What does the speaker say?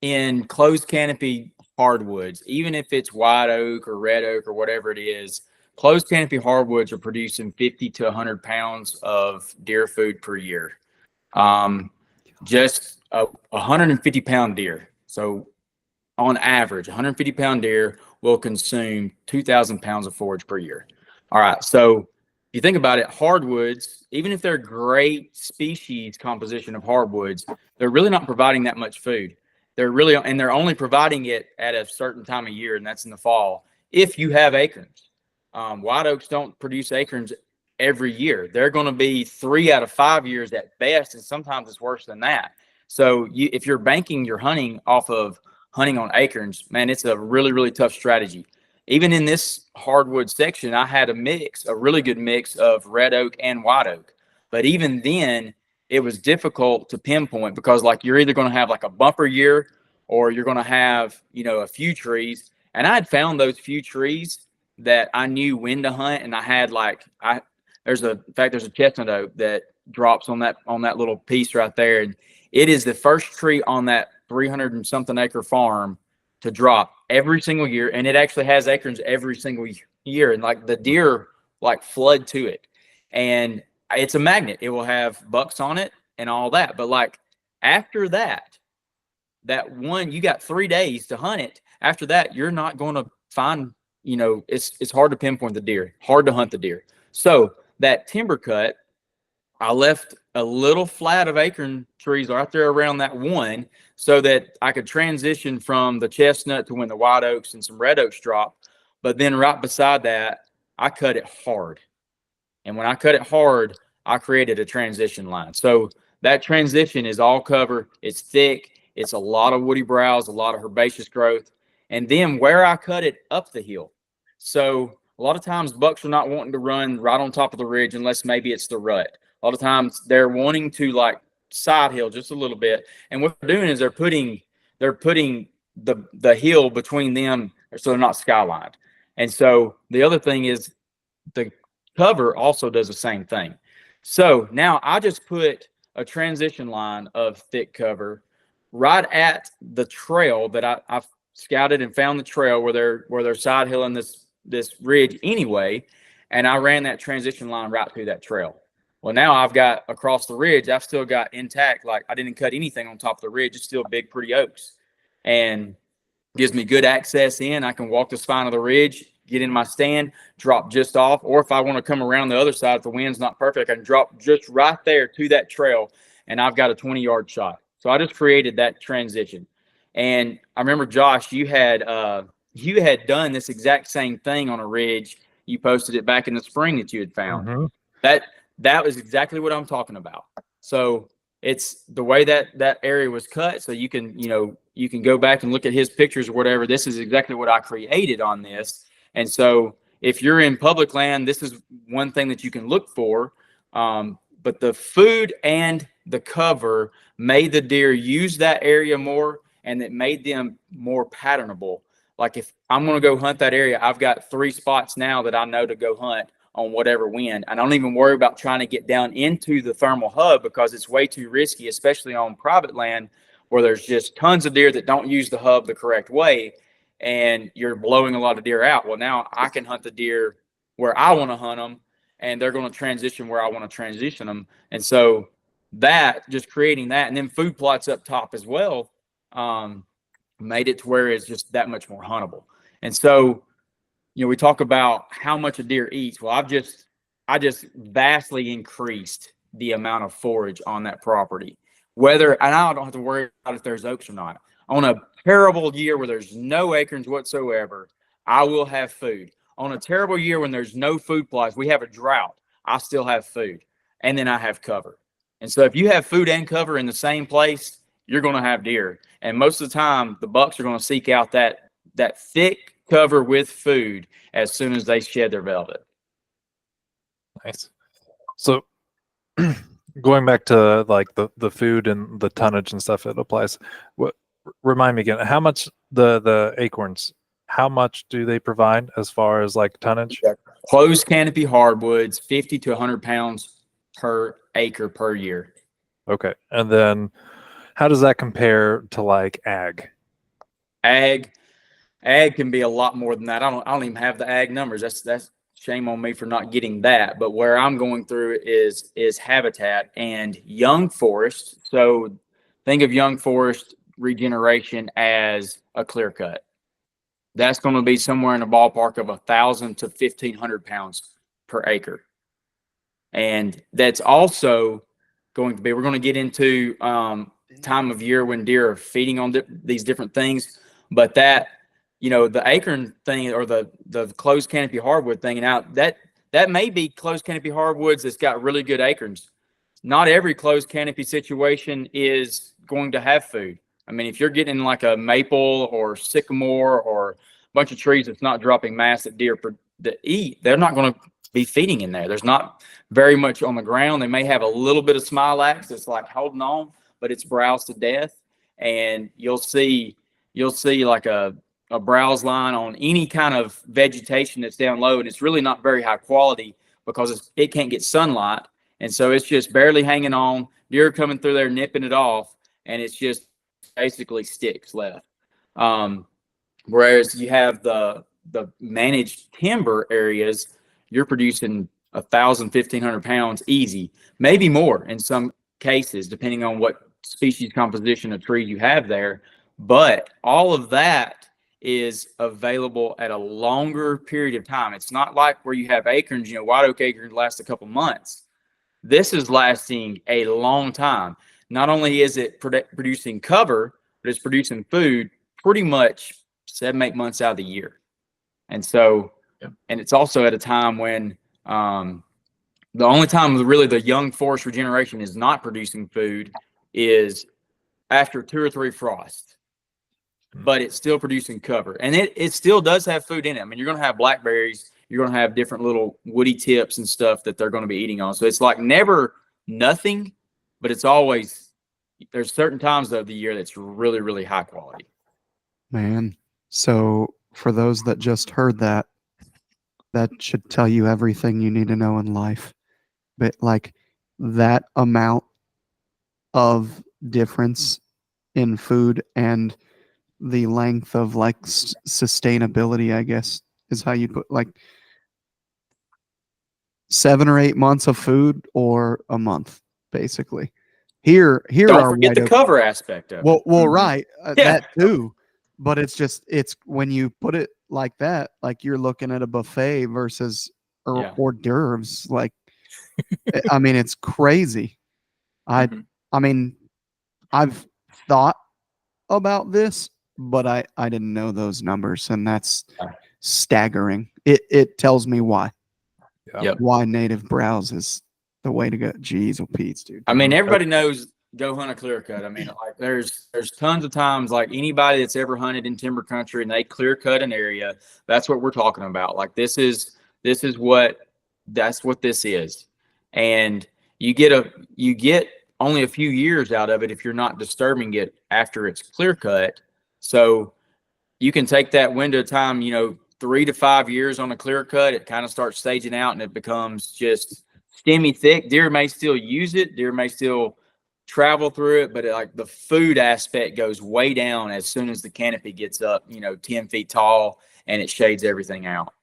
in closed canopy hardwoods, even if it's white oak or red oak or whatever it is, closed canopy hardwoods are producing 50 to 100 pounds of deer food per year. Just a 150-pound deer. So on average, 150-pound deer will consume 2,000 pounds of forage per year. All right. So if you think about it, hardwoods, even if they're great species composition of hardwoods, they're really not providing that much food. They're only providing it at a certain time of year, and that's in the fall, if you have acorns. White oaks don't produce acorns every year. They're going to be 3 out of 5 years at best, and sometimes it's worse than that. So if you're banking your hunting off of hunting on acorns, man, it's a really, really tough strategy. Even in this hardwood section, I had a really good mix of red oak and white oak. But even then, it was difficult to pinpoint because like you're either going to have like a bumper year or you're going to have, a few trees. And I had found those few trees that I knew when to hunt. And I had there's a chestnut oak that drops on that little piece right there. And it is the first tree on that 300 and something acre farm to drop every single year. And it actually has acorns every single year. And like the deer flood to it. And it's a magnet. It will have bucks on it and all that. But like after that one, you got 3 days to hunt it. After that, you're not going to find, it's hard to pinpoint the deer, hard to hunt the deer. So that timber cut, I left a little flat of acorn trees right there around that one so that I could transition from the chestnut to when the white oaks and some red oaks drop. But then right beside that, I cut it hard. And when I cut it hard, I created a transition line. So that transition is all cover. It's thick. It's a lot of woody browse, a lot of herbaceous growth. And then where I cut it up the hill. So a lot of times bucks are not wanting to run right on top of the ridge unless maybe it's the rut. A lot of times they're wanting to like side hill just a little bit. And what they're doing is they're putting the hill between them so they're not skylined. And so the other thing is the cover also does the same thing. So now I just put a transition line of thick cover right at the trail that I've scouted and found the trail where they're side hilling this ridge anyway. And I ran that transition line right through that trail. Well, now I've got across the ridge, I've still got intact, like I didn't cut anything on top of the ridge. It's still big, pretty oaks and gives me good access in. I can walk the spine of the ridge, get in my stand, drop just off. Or if I want to come around the other side, if the wind's not perfect, I can drop just right there to that trail and I've got a 20-yard shot. So I just created that transition. And I remember, Josh, you had done this exact same thing on a ridge. You posted it back in the spring that you had found. Mm-hmm. That was exactly what I'm talking about. So it's the way that area was cut. So you can go back and look at his pictures or whatever. This is exactly what I created on this. And so if you're in public land, this is one thing that you can look for. But the food and the cover made the deer use that area more, and it made them more patternable. Like if I'm going to go hunt that area, I've got 3 spots now that I know to go hunt on whatever wind. I don't even worry about trying to get down into the thermal hub because it's way too risky, especially on private land where there's just tons of deer that don't use the hub the correct way and you're blowing a lot of deer out. Well, now I can hunt the deer where I want to hunt them and they're going to transition where I want to transition them. And so that, just creating that, and then food plots up top as well, made it to where it's just that much more huntable. And so, we talk about how much a deer eats. Well, I just vastly increased the amount of forage on that property. And I don't have to worry about if there's oaks or not. On a terrible year where there's no acorns whatsoever, I will have food. On a terrible year when there's no food plots, we have a drought, I still have food. And then I have cover. And so if you have food and cover in the same place, you're going to have deer. And most of the time, the bucks are going to seek out that thick cover with food as soon as they shed their velvet. Nice. So going back to like the food and the tonnage and stuff it applies, remind me again, how much the acorns, how much do they provide as far as like tonnage? Closed canopy hardwoods, 50 to 100 pounds per acre per year. Okay. And then How does that compare to like ag? Ag can be a lot more than that. I don't even have the ag numbers. That's shame on me for not getting that. But where I'm going through is habitat and young forest. So think of young forest regeneration as a clear cut. That's going to be somewhere in the ballpark of 1,000 to 1,500 pounds per acre. And that's also going to be, we're going to get into time of year when deer are feeding on these different things. But that, the acorn thing or the closed canopy hardwood thing, and that may be closed canopy hardwoods that's got really good acorns. Not every closed canopy situation is going to have food. I mean, if you're getting like a maple or sycamore or a bunch of trees that's not dropping mass that deer that eat, they're not going to be feeding in there. There's not very much on the ground. They may have a little bit of smilax that's like holding on, but it's browsed to death. And you'll see like a browse line on any kind of vegetation that's down low, and it's really not very high quality because it can't get sunlight, and so it's just barely hanging on. Deer coming through there nipping it off, and it's just basically sticks left. Whereas you have the managed timber areas, you're producing 1,000, 1,500 pounds easy, maybe more in some cases, depending on what species composition of tree you have there. But all of that is available at a longer period of time. It's not like where you have acorns, white oak acorns last a couple months. This is lasting a long time. Not only is it producing cover, but it's producing food pretty much 7-8 months out of the year. And so, and it's also at a time when the only time really the young forest regeneration is not producing food is after 2 or 3 frosts. But it's still producing cover, and it still does have food in it. I mean, you're going to have blackberries, you're going to have different little woody tips and stuff that they're going to be eating on. So it's like never nothing, but it's always, there's certain times of the year that's really, really high quality. Man, so for those that just heard that should tell you everything you need to know in life. But like that amount of difference in food and the length of like sustainability, I guess, is how you put like 7 or 8 months of food or a month, basically. Here Don't forget the cover aspect of it. Well, right, Yeah. that too. But it's when you put it like that, like you're looking at a buffet versus hors d'oeuvres. Like, I mean, it's crazy. I mean, I've thought about this, but I didn't know those numbers, and that's staggering. It tells me why. Yep. Why native browse is the way to go. Jeez, oh Pete's, dude. I mean, everybody knows go hunt a clear cut. I mean, like there's tons of times, like anybody that's ever hunted in timber country and they clear cut an area, that's what we're talking about. Like that's what this is. And you get only a few years out of it if you're not disturbing it after it's clear cut. So you can take that window of time, 3 to 5 years on a clear cut, it kind of starts staging out and it becomes just stemmy thick. Deer may still use it. Deer may still travel through it, but like the food aspect goes way down as soon as the canopy gets up, 10 feet tall and it shades everything out.